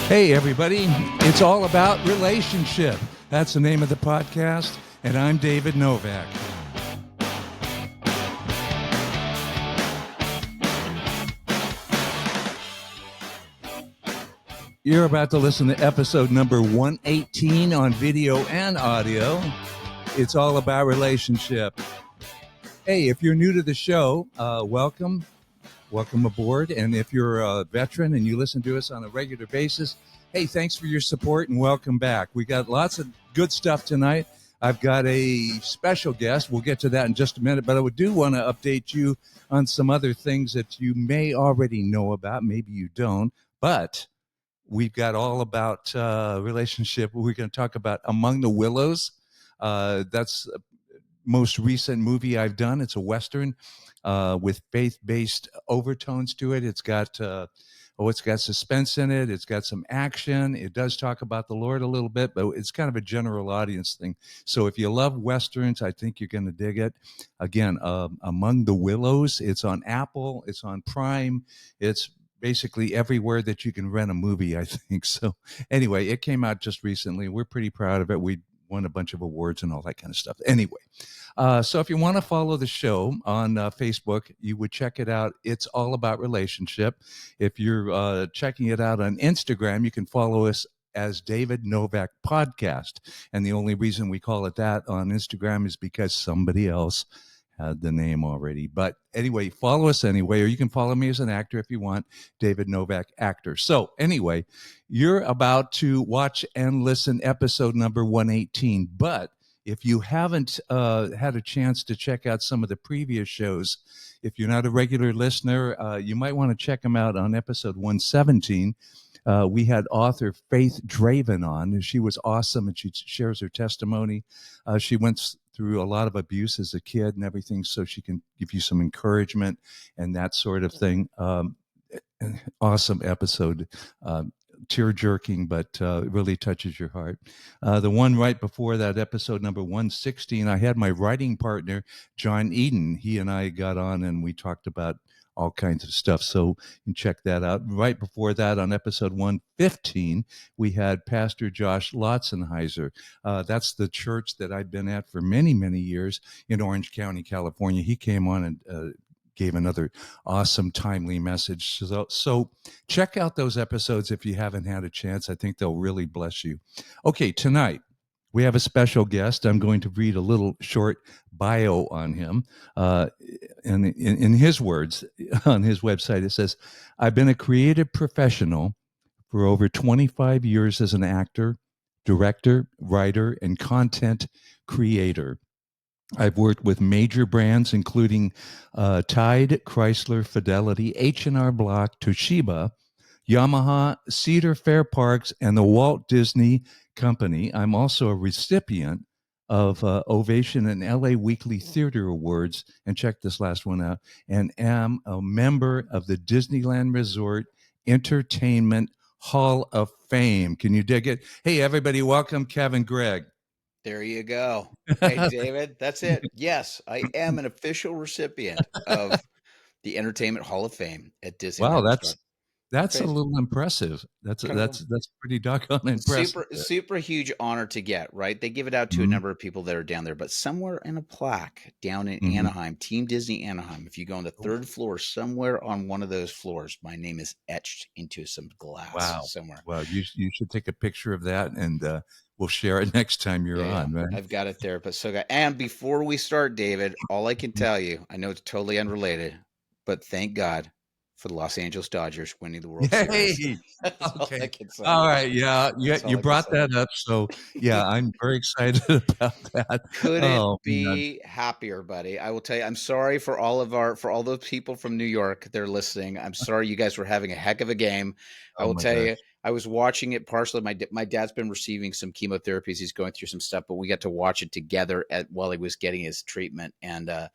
Hey, everybody. It's all about relationship. That's the name of the podcast, and I'm David Novak. You're about to listen to episode number 118 on video and audio. It's all about relationship. Hey, if you're new to the show, welcome. Welcome aboard. And if you're a veteran and you listen to us on a regular basis, hey, thanks for your support and welcome back. We got lots of good stuff tonight. I've got a special guest. We'll get to that in just a minute, but I do want to update you on some other things that you may already know about. Maybe you don't, but we've got all about relationship. We're going to talk about Among the Willows. That's the most recent movie I've done. It's a Western with faith-based overtones to it. It's got it's got suspense in it. It's got some action. It does talk about the Lord a little bit, but it's kind of a general audience thing. So if you love Westerns, I think you're going to dig it. Again, Among the Willows. It's on Apple. It's on Prime. It's basically everywhere that you can rent a movie, I think. So anyway, it came out just recently. We're pretty proud of it. We won a bunch of awards and all that kind of stuff. Anyway, so if you want to follow the show on Facebook, you would check it out. It's all about relationship. If you're checking it out on Instagram, you can follow us as David Novak Podcast. And the only reason we call it that on Instagram is because somebody else had the name already. But anyway, follow us anyway, or you can follow me as an actor if you want, David Novak Actor. So anyway, you're about to watch and listen episode number 118. But if you haven't had a chance to check out some of the previous shows, if you're not a regular listener, you might want to check them out on episode 117. We had author Faith Draven on. She was awesome, and she shares her testimony. She went through a lot of abuse as a kid and everything, so she can give you some encouragement and that sort of thing. Awesome episode. Tear-jerking, but it really touches your heart. The one right before that, episode number 116, I had my writing partner, John Eden. He and I got on and we talked about all kinds of stuff, so you can check that out. Right before that, on episode 115, we had Pastor Josh Lotzenheiser. That's the church that I've been at for many, many years in Orange County, California. He came on and gave another awesome, timely message. So check out those episodes if you haven't had a chance. I think they'll really bless you. Okay, tonight we have a special guest. I'm going to read a little short bio on him. And in his words, on his website, it says, I've been a creative professional for over 25 years as an actor, director, writer, and content creator. I've worked with major brands, including Tide, Chrysler, Fidelity, H&R Block, Toshiba, Yamaha, Cedar Fair Parks, and the Walt Disney Company. I'm also a recipient of Ovation and LA Weekly Theater Awards, and check this last one out, and am a member of the Disneyland Resort Entertainment Hall of Fame. Can you dig it? Hey, everybody, welcome Kevin Gregg. There you go. Hey, David, that's it. Yes, I am an official recipient of the Entertainment Hall of Fame at Wow, Disneyland Resort. that's a Crazy. little impressive. That's Kind of pretty doggone impressive. super huge honor to get, right? They give it out to a Mhm. number of people that are down there, but somewhere in a plaque down in Mhm. Anaheim, Team Disney Anaheim, if you go on the third floor, somewhere on one of those floors, my name is etched into some glass Wow. somewhere. Well, you should take a picture of that, and we'll share it next time you're on, right? I've got it there. But and before we start, David, all I can tell you, I know it's totally unrelated, but thank God for the Los Angeles Dodgers winning the World Series. Yay! That's all I Okay. can say. All right. Yeah. That's all You I can brought say. that up, so yeah, I'm very excited about that. Couldn't Oh man. be happier, buddy. I will tell you, I'm sorry for all those people from New York. They're listening. I'm sorry you guys were having a heck of a game. I Oh will my tell you, gosh. I was watching it partially. My dad's been receiving some chemotherapies. He's going through some stuff, but we got to watch it together while he was getting his treatment. And I'll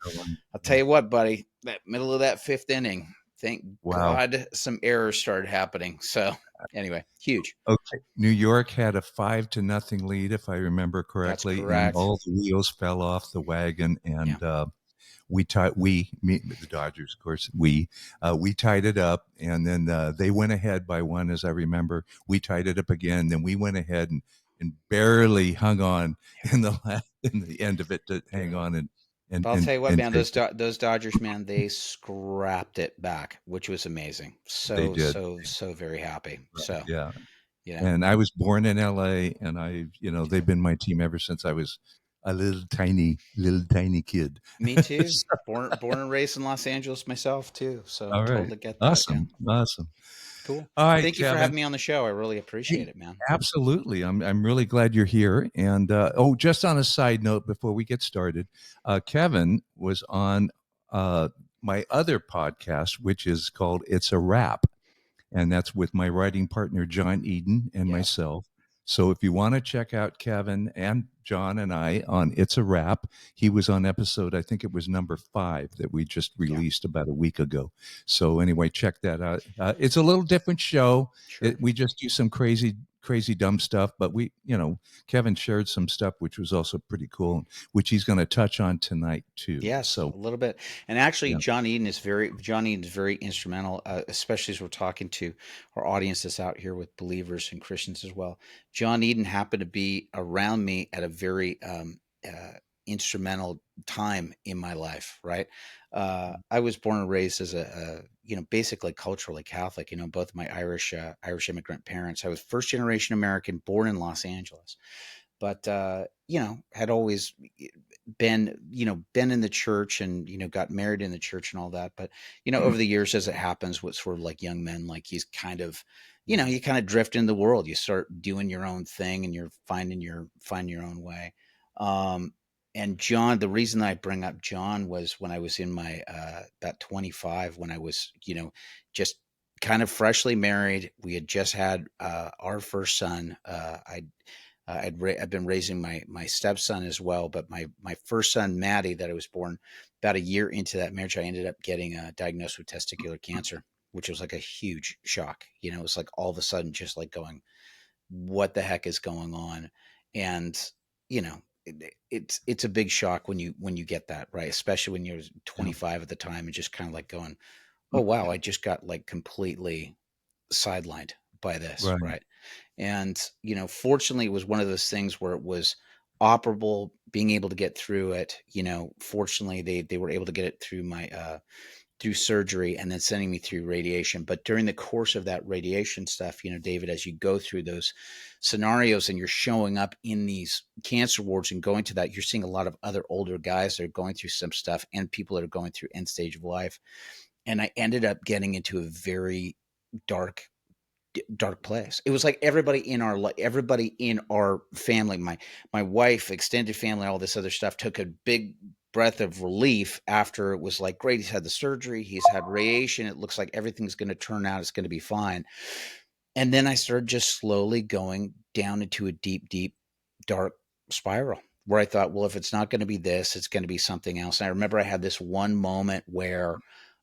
tell you what, buddy, that middle of that fifth inning, thank Wow. God some errors started happening. So anyway, huge. Okay. New York had a 5-0 lead, if I remember That's correctly, and correct. all the wheels fell off the wagon, Yeah. and me, the Dodgers, of course, we tied it up, and then they went ahead by one, as I remember. We tied it up again, then we went ahead and barely hung on in the end of it to hang on But I'll tell you what, man, take it. those Dodgers, man, they scrapped it back, which was amazing. They So did, so very happy. So yeah. you know, And I was born in LA, and they've been my team ever since I was a little tiny kid. me too. So, Born and raised in Los Angeles myself too. So all right, totally get that. Yeah, awesome, awesome. cool. All right, Thank you for Kevin. having me on the show. I really Hey, appreciate it, man. absolutely. I'm really glad you're here. And just on a side note, before we get started, Kevin was on my other podcast, which is called "It's a Wrap," and that's with my writing partner John Eden and Yeah, myself. So if you want to check out Kevin and John and I on It's a Wrap, he was on episode, I think it was number 5 that we just yeah, released about a week ago. So anyway, check that out. It's a little different show. sure. We just do some crazy dumb stuff, but Kevin shared some stuff which was also pretty cool, which he's going to touch on tonight too. Yes, So a little bit. And actually, yeah. John Eden is very instrumental, especially as we're talking to our audience that's out here with believers and Christians as well. John Eden happened to be around me at a very instrumental time in my life. Right, I was born and raised as basically culturally Catholic. Both my Irish immigrant parents. I was first generation American, born in Los Angeles, but had always been in the church and got married in the church and all that. But over the years, as it happens with sort of like young men, like he's kind of you kind of drift in the world, you start doing your own thing and you're finding your own way. And John, the reason I bring up John was when I was in my about 25, when I was just kind of freshly married. We had just had our first son. I'd been raising my stepson as well, but my first son, Maddie, that I was born about a year into that marriage, I ended up getting diagnosed with testicular cancer, which was like a huge shock. It was like all of a sudden just like going, what the heck is going on? And it's a big shock when you get that, right? Especially when you're Yeah. 25 at the time and just kind of like going, oh wow, I just got like completely sidelined by this, Right. right? And, fortunately, it was one of those things where it was operable, being able to get through it. Fortunately, they were able to get it through through surgery and then sending me through radiation. But during the course of that radiation stuff, David, as you go through those scenarios and you're showing up in these cancer wards and going to that, you're seeing a lot of other older guys that are going through some stuff and people that are going through end stage of life. And I ended up getting into a very dark place. It was like everybody in our family, my wife, extended family, all this other stuff, took a big breath of relief after it was like, great, he's had the surgery, he's had radiation, it looks like everything's going to turn out, it's going to be fine. And then I started just slowly going down into a deep dark spiral where I thought, well, if it's not going to be this, it's going to be something else. And I remember I had this one moment where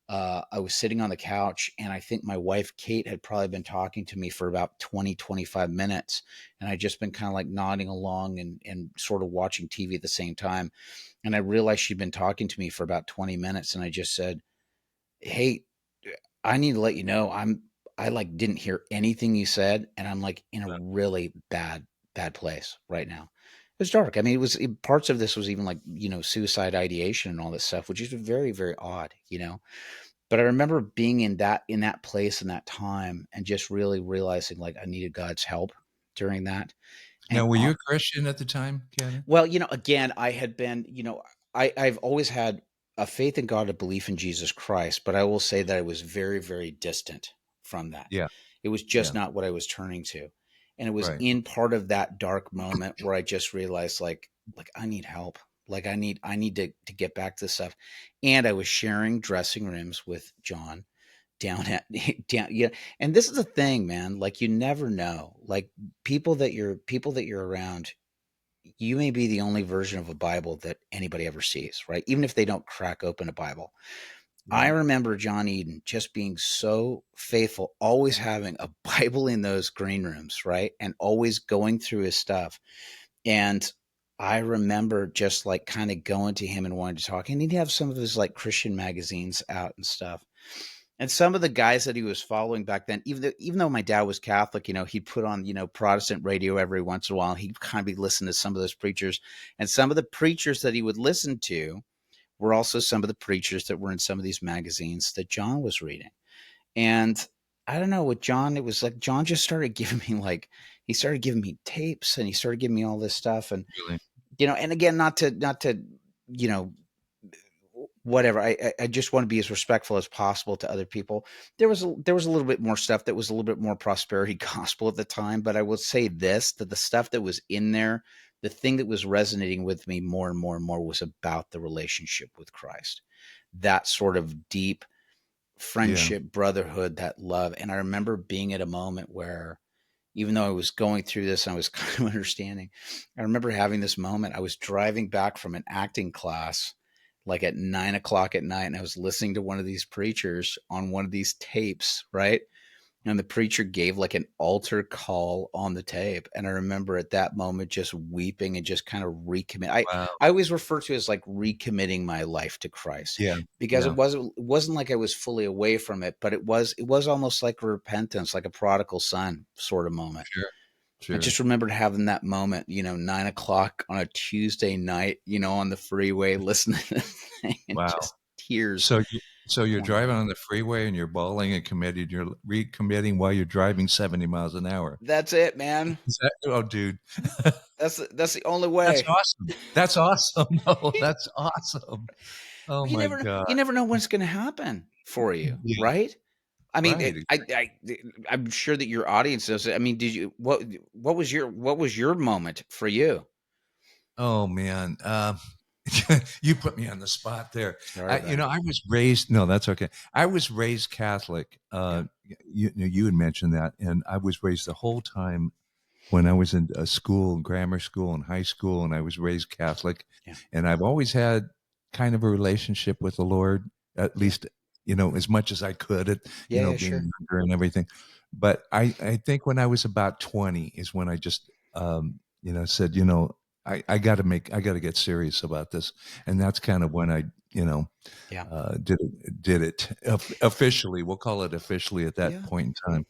I was sitting on the couch and I think my wife, Kate, had probably been talking to me for about 20-25 minutes. And I'd just been kind of like nodding along and sort of watching TV at the same time. And I realized she'd been talking to me for about 20 minutes. And I just said, hey, I need to let you know I like didn't hear anything you said. And I'm like in a really bad place right now. It was dark. I mean, parts of this was even like, suicide ideation and all this stuff, which is very, very odd. But I remember being in that place in that time and just really realizing like I needed God's help during that. And Now, were you a Christian at the time, Kevin? well, again, I had been, I've always had a faith in God, a belief in Jesus Christ, but I will say that I was very, very distant from that. Yeah. It was just Yeah. not what I was turning to. And it was Right. in part of that dark moment where I just realized like I need help. Like I need to get back to this stuff. And I was sharing dressing rooms with John down at down. Yeah. And this is the thing, man. Like you never know. Like people that you're around, you may be the only version of a Bible that anybody ever sees, right? Even if they don't crack open a Bible. I Right. remember John Eden just being so faithful, always having a Bible in those green rooms, right? And always going through his stuff. And I remember just like kind of going to him and wanting to talk. And he'd have some of his like Christian magazines out and stuff. And some of the guys that he was following back then, even though my dad was Catholic, he'd put on, Protestant radio every once in a while. He'd kind of be listening to some of those preachers. And some of the preachers that he would listen to were also some of the preachers that were in some of these magazines that John was reading. And I don't know, with John, it was like John just started giving me he started giving me tapes, and he started giving me all this stuff. And, Really? and again, not to, you know, whatever. I just want to be as respectful as possible to other people. There was a little bit more stuff that was a little bit more prosperity gospel at the time, but I will say this, that the stuff that was in there, the thing that was resonating with me more and more and more was about the relationship with Christ. That sort of deep Yeah. friendship, brotherhood, that love. And I remember being at a moment where, even though I was going through this and I was kind of understanding, I remember having this moment. I was driving back from an acting class like at 9 o'clock at night, and I was listening to one of these preachers on one of these tapes, right? And the preacher gave like an altar call on the tape. And I remember at that moment just weeping and just kind of recommit. Wow. I always refer to it as like recommitting my life to Christ, Yeah. because Yeah. it wasn't like I was fully away from it, but it was almost like a repentance, like a prodigal son sort of moment. Sure. I Sure. just remembered having that moment, 9 o'clock on a Tuesday night, on the freeway, listening to the thing, and Wow. just tears So you're pouring driving down. on the freeway and you're bawling and committed. You're recommitting while you're driving 70 miles an hour. That's it, man. Is that, oh, dude, That's the only that's way. awesome. That's awesome. No, that's awesome. Oh You my never know. God. You never know what's going to happen for you, Yeah. right? I mean, Right. I'm sure that your audience knows it. I mean, did you what was your moment for you? Oh man. You put me on the spot there. Sorry about it. I was raised, no, that's okay. I was raised Catholic. Yeah, You had mentioned that. And I was raised the whole time when I was in a school, grammar school and high school, and I was raised Catholic. yeah, And I've always had kind of a relationship with the Lord, at yeah, least, as much as I could at, yeah, yeah. being Sure. younger and everything. But I think when I was about 20 is when I just, said, I got to get serious about this. And that's kind of when I, you know, Yeah, did it officially. We'll call it officially at that yeah. point in time.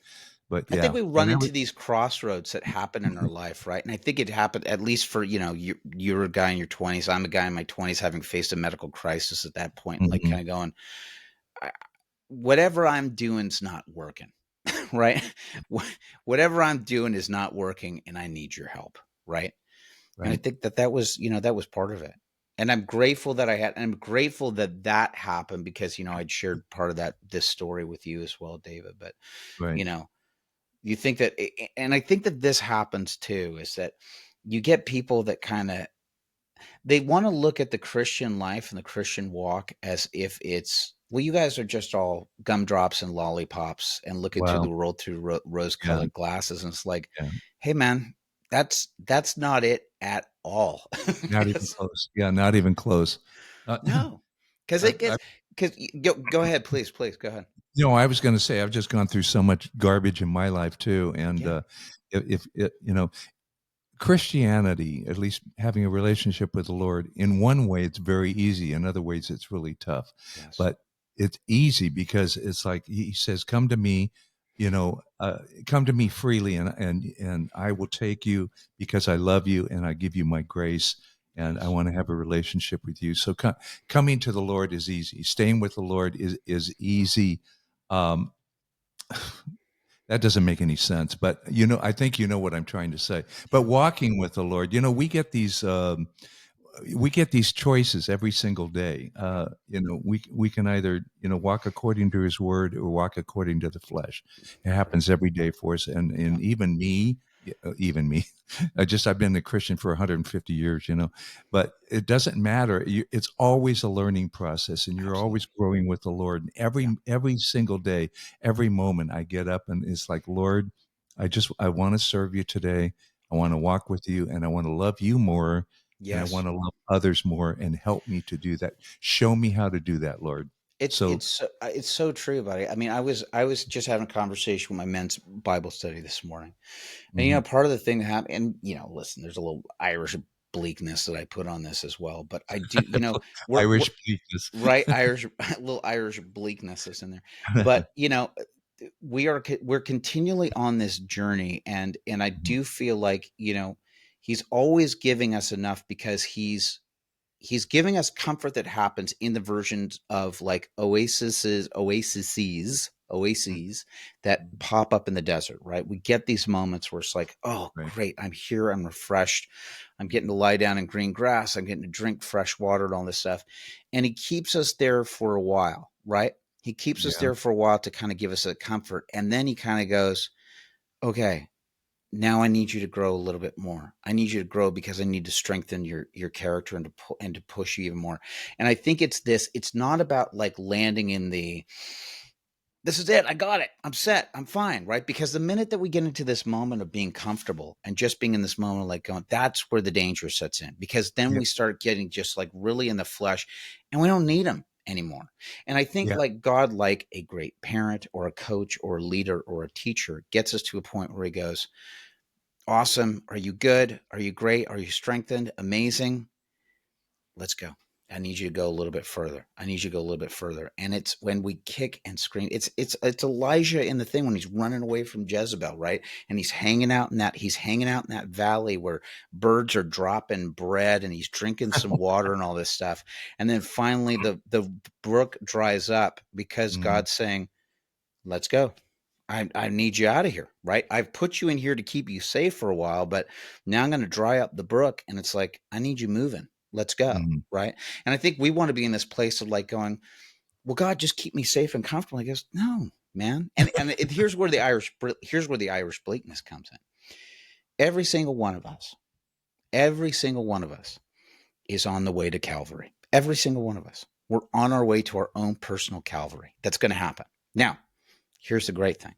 But I think yeah, we and run I was, into these crossroads that happen in our life, right? And I think it happened at least for you're a guy in your 20s. I'm a guy in my 20s, having faced a medical crisis at that point, like mhm, kind of going, I, whatever I'm doing's not working, right? Whatever I'm doing is not working, and I need your help, right? And I right, think that was part of it. And I'm grateful that that happened, because I'd shared part of this story with you as well, David. But right, you know, you think that, and I think that this happens too, is that you get people that kind of, they want to look at the Christian life and the Christian walk as if it's, well, you guys are just all gumdrops and lollipops and looking through wow, the world through yeah, rose-colored glasses. And it's like, yeah, hey, man, that's not it at all. not even close. Yeah, not even close. Uh, No, because I, it I, gets, because go ahead, please go ahead. I was going to say I've just gone through so much garbage in my life too, and Yeah. if it, Christianity, at least having a relationship with the Lord, in one way, it's very easy. In other ways, it's really tough. Yes. But it's easy because it's like he says, "Come to me, come to me freely, and I will take you because I love you and I give you my grace." And I Yes. want to have a relationship with you. So coming to the Lord is easy. Staying with the Lord is easy. Um, that doesn't make any sense, but I think you know what I'm trying to say. But Yeah. walking with the Lord, we get these choices every single day. Yeah. We can either walk according to His Word or walk according to the flesh. It happens every day for us, and Yeah. even me. I've been a Christian for 150 years, but it doesn't matter. It's always a learning process, and you're always Absolutely. growing with the Lord. And every Yeah. every single day, every moment, I get up and it's like, Lord, I want to serve you today. I want Yeah. to walk with you, and I want to love you more, and I Yes. want to love others more, and help me to do that. Show me how to do that, Lord. It's So, it's so, it's so true, buddy. I mean, I was just having a conversation with my men's Bible study this morning, and mhm, part of the thing that happened, and listen, there's a little Irish bleakness that I put on this as well. But I do, you know, we're Irish bleakness. right. Irish, little Irish bleakness is in there. But, you know, we're continually on this journey. And I do feel like, you know, he's always giving us enough because he's giving us comfort that happens in the versions of like oases that pop up in the desert, right? We get these moments where it's like, oh, Right. great, I'm here, I'm refreshed, I'm getting to lie down in green grass, I'm getting to drink fresh water and all this stuff. And he keeps us there for a while, right? He keeps us Yeah. there for a while to kind of give us a comfort. And then he kind of goes, okay, now I need you to grow a little bit more. I need you to grow because I need to strengthen your character and to push you even more. And I think it's this. It's not about like landing in the this is it. I got it. I'm set. I'm fine. Right. Because the minute that we get into this moment of being comfortable and just being in this moment, like going, that's where the danger sets in, because then Yeah. we start getting just like really in the flesh and we don't need them anymore. And I think Yeah. like God, like a great parent or a coach or a leader or a teacher, gets us to a point where he goes, awesome. Are you good? Are you great? Are you strengthened? Amazing. Let's go. I need you to go a little bit further. I need you to go a little bit further. And it's when we kick and scream. It's Elijah in the thing when he's running away from Jezebel, right? And he's hanging out in that valley where birds are dropping bread and he's drinking some water and all this stuff. And then finally the brook dries up because Mm, God's saying, let's go. I need you out of here, right? I've put you in here to keep you safe for a while, but now I'm going to dry up the brook. And it's like, I need you moving. Let's go, mm, right? And I think we want to be in this place of like going, well, God, just keep me safe and comfortable. He goes, no, man. Here's where here's where the Irish bleakness comes in. Every single one of us, every single one of us is on the way to Calvary. Every single one of us. We're on our way to our own personal Calvary. That's going to happen. Now, here's the great thing.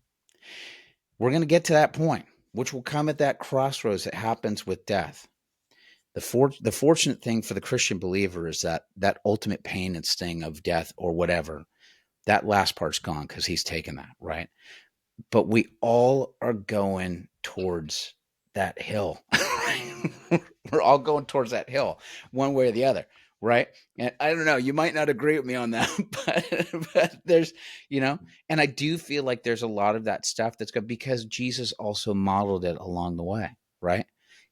We're going to get to that point, which will come at that crossroads that happens with death. The fortunate thing for the Christian believer is that that ultimate pain and sting of death or whatever, that last part's gone because he's taken that, right? But we all are going towards that hill. We're all going towards that hill, one way or the other, right? And I don't know, you might not agree with me on that, but there's, you know, and I do feel like there's a lot of that stuff that's good because Jesus also modeled it along the way, right?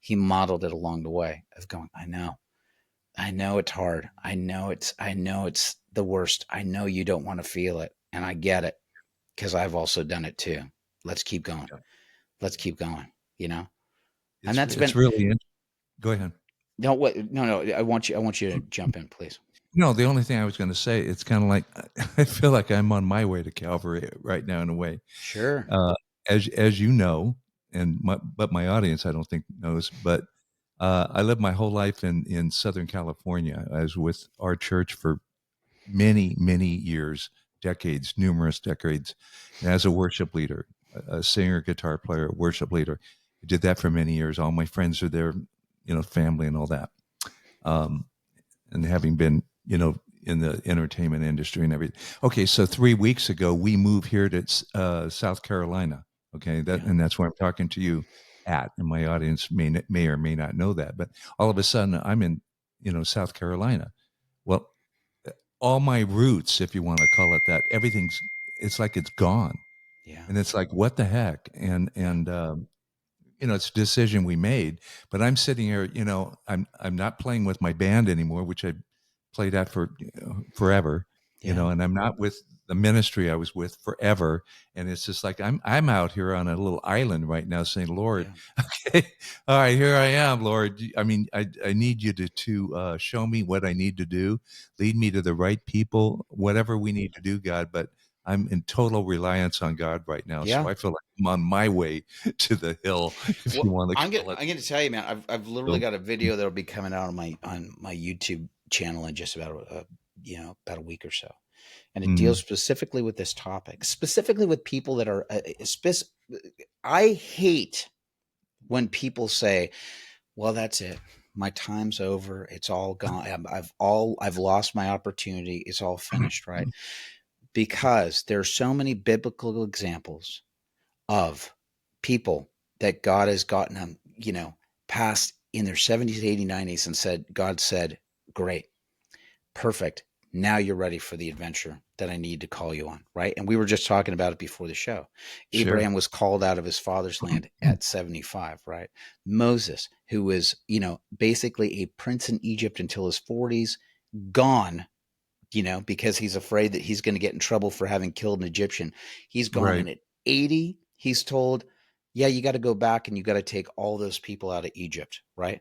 He modeled it along the way of going, I know it's hard. I know it's the worst. I know you don't want to feel it. And I get it because I've also done it too. Let's keep going. yeah. Let's keep going, you know? And It's that's it's been, really go ahead. no, what, no, I want you to jump in, please. No, the only thing I was going to say, it's kind of like I feel like I'm on my way to Calvary right now in a way. Sure. Uh, as you know, but my audience I don't think knows, but I lived my whole life in Southern California. I was with our church for many years, decades, numerous decades, and as a worship leader, a singer, guitar player, worship leader. I did that for many years. All my friends are there, family and all that. Um, and having been, in the entertainment industry and everything. Okay, so 3 weeks ago we moved here to South Carolina. Okay, Yeah. and that's where I'm talking to you at, and my audience may or may not know that, but all of a sudden I'm in, South Carolina. Well, all my roots, if you want to call it that, it's like it's gone, Yeah. and it's like what the heck, Yeah. it's a decision we made. But I'm sitting here, I'm not playing with my band anymore, which I played at for forever, Yeah. and I'm not with the ministry I was with forever. And it's just like I'm out here on a little island right now, saying, Lord, Yeah. okay, all right, here I am, Lord. I mean, I need you to show me what I need to do, lead me to the right people, whatever we need to do, God. But I'm in total reliance on God right now. So Yeah. I feel like I'm on my way to the hill, if you Well, want to call it. I'm gonna tell you, man. I've literally So, got a video that'll be coming out on my YouTube channel in just about about a week or so, and it deals mm, specifically with this topic, specifically with people that are. I hate when people say, "Well, that's it. My time's over. It's all gone. I've lost my opportunity. It's all finished." Right? Because there's so many biblical examples of people that God has gotten them, past in their 70s, 80s, 90s and said, God said, great, perfect. Now you're ready for the adventure that I need to call you on, right? And we were just talking about it before the show. Sure. Abraham was called out of his father's land at 75, right? Moses, who was, basically a prince in Egypt until his 40s, gone, because he's afraid that he's going to get in trouble for having killed an Egyptian. He's gone. Right. And at 80, he's told, yeah, you got to go back and you got to take all those people out of Egypt, right?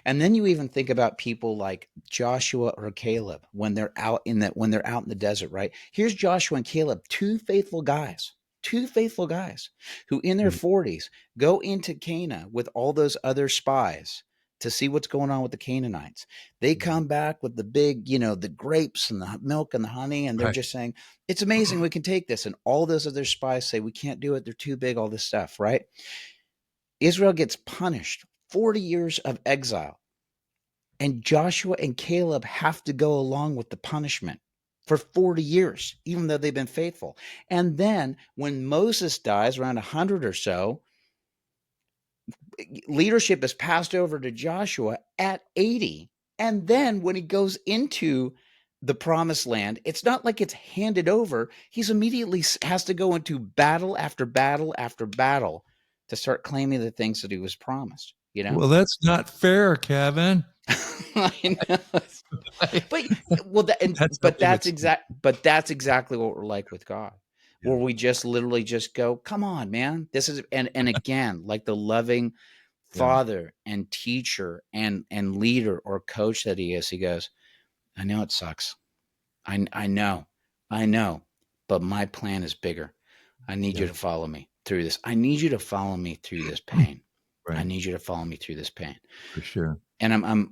And then you even think about people like Joshua or Caleb when they're out in the desert, right? Here's Joshua and Caleb, two faithful guys who in their 40s go into Canaan with all those other spies to see what's going on with the Canaanites. They come back with the big, the grapes and the milk and the honey, and they're just saying, it's amazing, we can take this. And all those other spies say, we can't do it, they're too big, all this stuff, right? Israel gets punished, 40 years of exile. And Joshua and Caleb have to go along with the punishment for 40 years, even though they've been faithful. And then when Moses dies, around 100 or so, leadership is passed over to Joshua at 80. And then when he goes into the promised land, it's not like it's handed over. He's immediately has to go into battle after battle after battle to start claiming the things that he was promised, Well, that's not fair, Kevin. I know. But that's exactly what we're like with God, where we just literally just go, come on, man. This is, and again, like the loving father and teacher and leader or coach that he is, he goes, I know it sucks. I know, but my plan is bigger. I need you to follow me through this. I need you to follow me through this pain. Right. I need you to follow me through this pain. For sure. And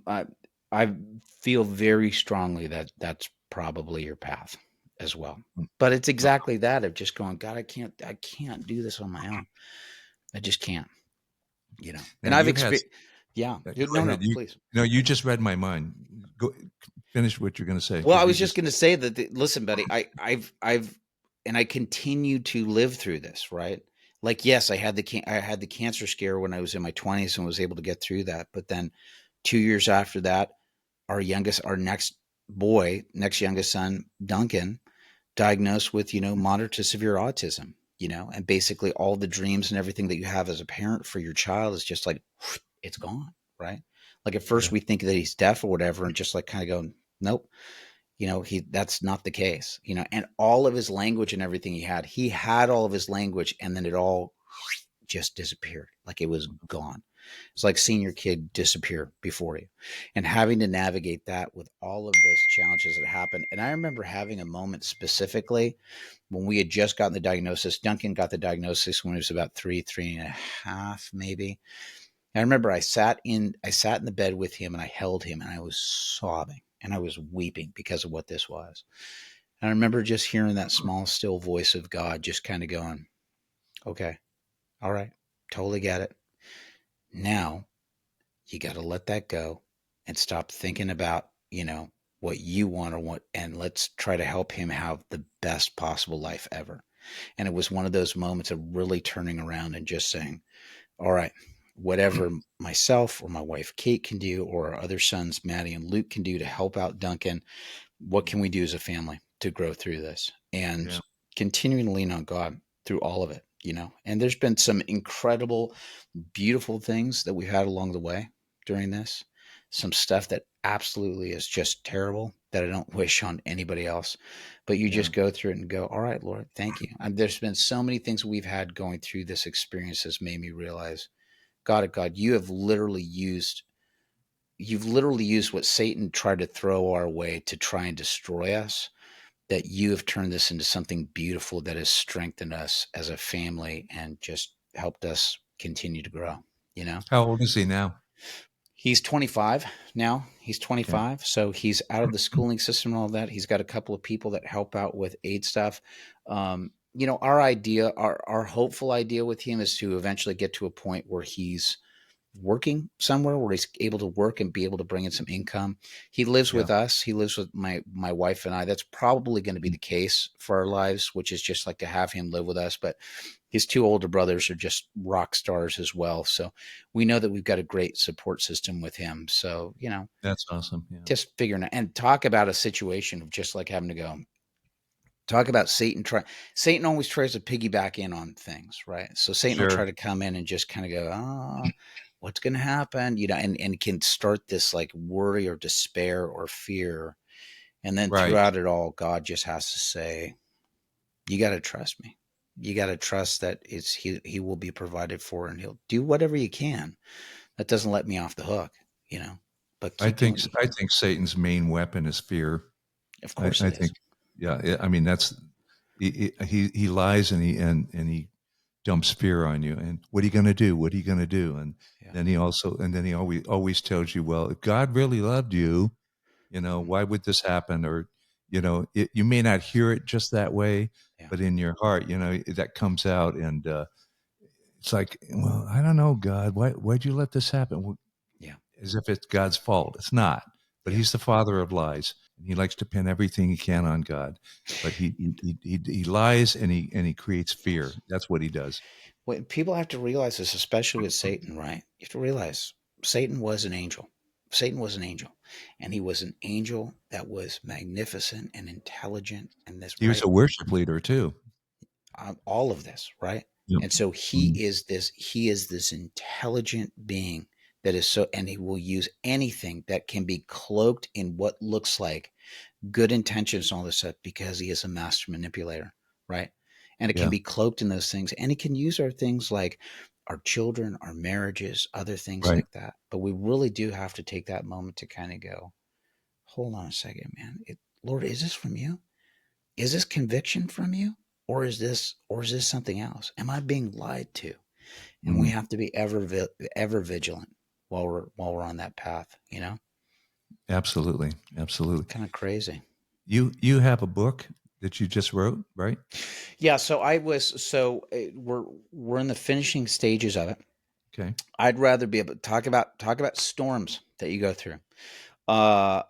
I feel very strongly that that's probably your path as well. But it's exactly that of just going, God, I can't do this on my own. I just can't, And I've experienced. Yeah. No, please. No, you just read my mind. Go finish what you're going to say. Well, I was just going to say that, listen, buddy, I've and I continue to live through this, right? Like, yes, I had the cancer scare when I was in my 20s and was able to get through that. But then 2 years after that, our next youngest son, Duncan, diagnosed with, moderate to severe autism, and basically all the dreams and everything that you have as a parent for your child is just like, it's gone, right? Like at first we think that he's deaf or whatever, and just like kind of going, nope, that's not the case, and all of his language and everything he had all of his language, and then it all just disappeared. Like it was gone. It's like seeing your kid disappear before you and having to navigate that with all of those challenges that happen. And I remember having a moment specifically when we had just gotten the diagnosis. Duncan got the diagnosis when he was about three and a half, maybe. And I remember I sat in the bed with him and I held him and I was sobbing and I was weeping because of what this was. And I remember just hearing that small, still voice of God just kind of going, okay, all right, totally get it. Now you got to let that go and stop thinking about, what you want and let's try to help him have the best possible life ever. And it was one of those moments of really turning around and just saying, all right, whatever myself or my wife, Kate, can do, or our other sons, Maddie and Luke, can do to help out Duncan, what can we do as a family to grow through this? And continuing to lean on God through all of it, and there's been some incredible, beautiful things that we've had along the way during this. Some stuff that absolutely is just terrible that I don't wish on anybody else, but you just go through it and go, all right, Lord, thank you. And there's been so many things we've had going through this experience that's made me realize, God, you've literally used what Satan tried to throw our way to try and destroy us, that you have turned this into something beautiful that has strengthened us as a family and just helped us continue to grow, How old is he now? He's 25 now. He's 25. Yeah. So he's out of the schooling system and all that. He's got a couple of people that help out with aid stuff. Our idea, our hopeful idea with him is to eventually get to a point where he's working somewhere where he's able to work and be able to bring in some income. He lives Yeah. with us. He lives with my wife and I. That's probably going to be the case for our lives, which is just like to have him live with us. But his two older brothers are just rock stars as well. So we know that we've got a great support system with him. So, That's awesome. Yeah. just figuring out and talk about a situation of just like having to go talk about Satan always tries to piggyback in on things, right? So Satan will try Sure. to come in and just kind of go, what's going to happen? And can start this like worry or despair or fear. And then Right. throughout it all, God just has to say, you got to trust me. You got to trust that he will be provided for and he'll do whatever you can. That doesn't let me off the hook, but I keep think doing. I think Satan's main weapon is fear. Of I, course I it think, is. yeah. I mean, that's he lies and he dumps fear on you. And what are you going to do? What are you going to do? And Yeah. then he always tells you, well, if God really loved you, Mhm. why would this happen? Or you may not hear it just that way, Yeah. but in your heart, that comes out, and it's like, well, I don't know, God, why'd you let this happen? Well, Yeah. as if it's God's fault. It's not. But Yeah. he's the father of lies, and he likes to pin everything he can on God. But he lies, and he creates fear. That's what he does. What people have to realize is, especially with Satan, right? You have to realize Satan was an angel. Satan was an angel, and he was an angel that was magnificent and intelligent, and this He was right, a worship leader too. all of this, right? Yep. And so he Mhm. is this intelligent being that is so, and he will use anything that can be cloaked in what looks like good intentions and all this stuff because he is a master manipulator, right? And it can Yeah. be cloaked in those things. And it can use our things like our children, our marriages, other things Right. like that. But we really do have to take that moment to kind of go, hold on a second, man. Lord, is this from you? Is this conviction from you? Or is this something else? Am I being lied to? And we Mhm. have to be ever vigilant while we're on that path, Absolutely. Absolutely. Kind of crazy. You have a book that you just wrote, right? Yeah, we're in the finishing stages of it. Okay. I'd rather be able to talk about storms that you go through. Uh,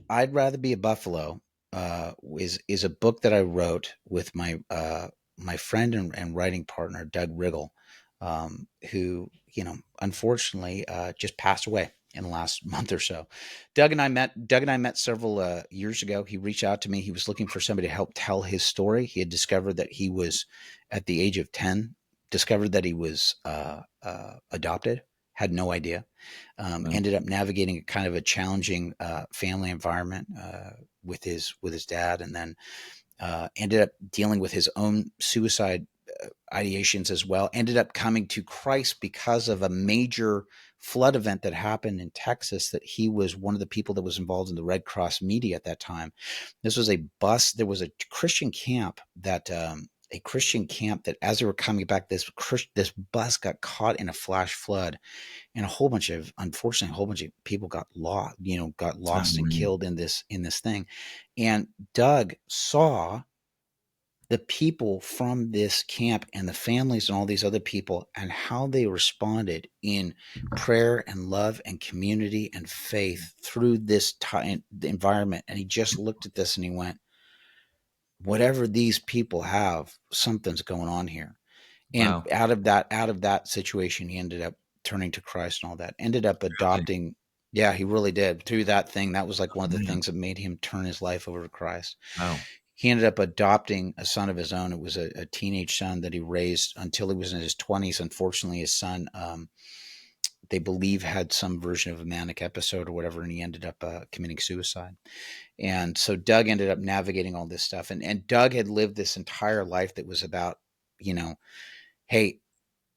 I'd rather be a buffalo. Is a book that I wrote with my friend and writing partner Doug Riggle, who unfortunately just passed away in the last month or so. Doug and I met several years ago. He reached out to me. He was looking for somebody to help tell his story. He had discovered that he was at the age of 10, discovered that he was adopted. Had no idea. Right. Ended up navigating a kind of a challenging family environment with his dad, and then ended up dealing with his own suicide ideations as well. Ended up coming to Christ because of a major flood event that happened in Texas. That he was one of the people that was involved in the Red Cross media at that time. This was a bus. There was a Christian camp that as they were coming back, this bus got caught in a flash flood, and unfortunately, a whole bunch of people got lost and Right. killed in this thing. And Doug saw the people from this camp and the families and all these other people and how they responded in prayer and love and community and faith through this time, the environment. And he just looked at this and he went, whatever these people have, something's going on here. And Wow. out of that situation, he ended up turning to Christ and all that. Ended up Really? adopting. Yeah, he really did. Through that thing, that was like one Oh, of the man. things that made him turn his life over to Christ. Wow. He ended up adopting a son of his own. It was a teenage son that he raised until he was in his 20s. Unfortunately, his son, they believe, had some version of a manic episode or whatever, and he ended up committing suicide. And so Doug ended up navigating all this stuff. And Doug had lived this entire life that was about, you know, hey,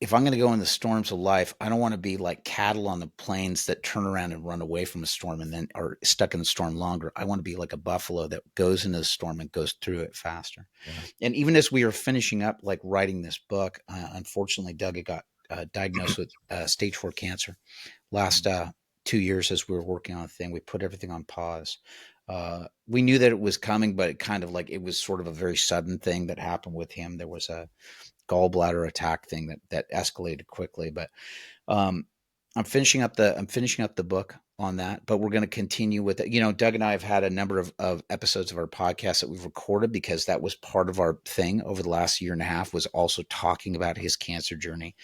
if I'm going to go in the storms of life, I don't want to be like cattle on the plains that turn around and run away from a storm and then are stuck in the storm longer. I want to be like a buffalo that goes into the storm and goes through it faster. Yeah. And even as we were finishing up, like writing this book, unfortunately, Doug had got diagnosed with stage 4 cancer. Last 2 years, as we were working on a thing, we put everything on pause. We knew that it was coming, but it was sort of a very sudden thing that happened with him. There was a gallbladder attack thing that escalated quickly. But um, I'm finishing up the book on that, but we're going to continue with it. You know, Doug and I have had a number of episodes of our podcast that we've recorded because that was part of our thing over the last year and a half, was also talking about his cancer journey.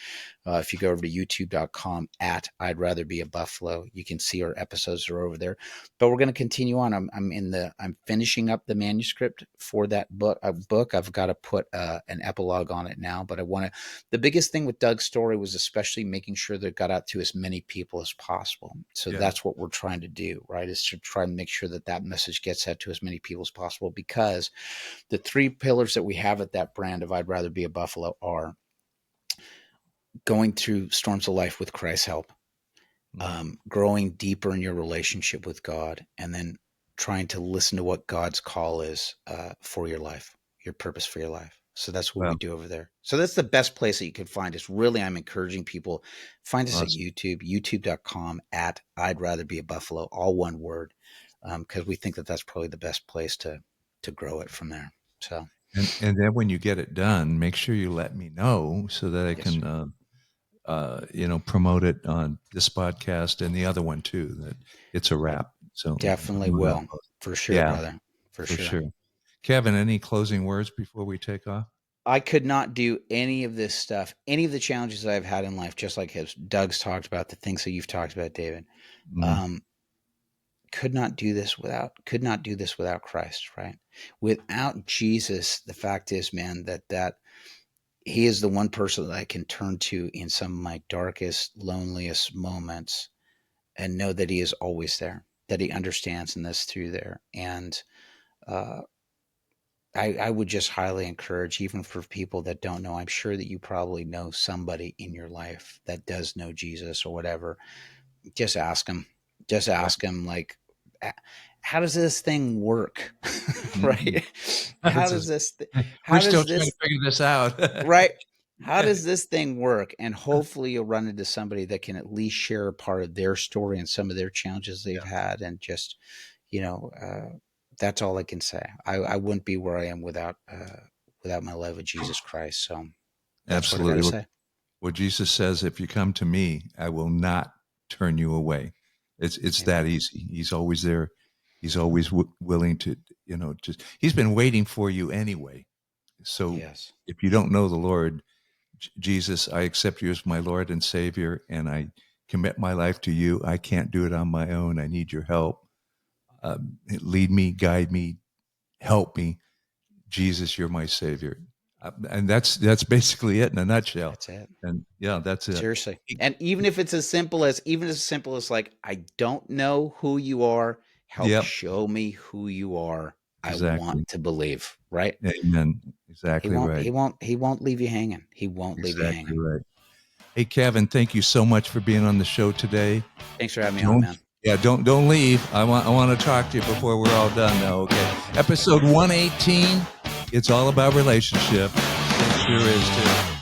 If you go over to youtube.com at I'd Rather Be a Buffalo, you can see our episodes are over there. But we're going to continue on. I'm finishing up the manuscript for that book. I've got to put an epilogue on it now. But the biggest thing with Doug's story was especially making sure that it got out to as many people as possible. So that's what we're trying to do, right? Is to try and make sure that that message gets out to as many people as possible, because the 3 pillars that we have at that brand of I'd Rather Be a Buffalo are going through storms of life with Christ's help, growing deeper in your relationship with God, and then trying to listen to what God's call is for your life, your purpose for your life. So that's what we do over there. So that's the best place that you can find us. Really, I'm encouraging people, find us at YouTube, youtube.com at I'd Rather Be a Buffalo, all one word, because we think that that's probably the best place to grow it from there. So, and then when you get it done, make sure you let me know so that I can promote it on this podcast and the other one too, that it's a wrap. So definitely will. For sure, brother. For sure. Kevin, any closing words before we take off? I could not do any of this stuff, any of the challenges I've had in life, just like Doug's talked about, the things that you've talked about, David. Could not do this without Christ, right? Without Jesus, the fact is, man, that he is the one person that I can turn to in some of my darkest, loneliest moments and know that he is always there, that he understands and that's through there. And I would just highly encourage, even for people that don't know, I'm sure that you probably know somebody in your life that does know Jesus or whatever. Just ask him. Just ask him, like, how does this thing work? Right? How does this? We're still trying to figure this out, right? How does this thing work? And hopefully you'll run into somebody that can at least share a part of their story and some of their challenges they've had, and just, that's all I can say. I wouldn't be where I am without my love of Jesus Christ. So that's what I gotta say. Well, Jesus says, if you come to me, I will not turn you away. It's that easy. He's always there. He's always willing to, he's been waiting for you anyway. So if you don't know the Lord, Jesus, I accept you as my Lord and Savior, and I commit my life to you. I can't do it on my own. I need your help. Lead me, guide me, help me. Jesus, you're my Savior. And that's basically it in a nutshell. That's it. And that's it. Seriously. And even if it's as simple as like, I don't know who you are, help show me who you are. Exactly. I want to believe, right? Amen. Exactly right. He won't leave you hanging. He won't leave you hanging. Right. Hey, Kevin, thank you so much for being on the show today. Thanks for having me on, man. Yeah, don't leave. I want to talk to you before we're all done now, okay? Episode 118, it's all about relationship. It sure is too.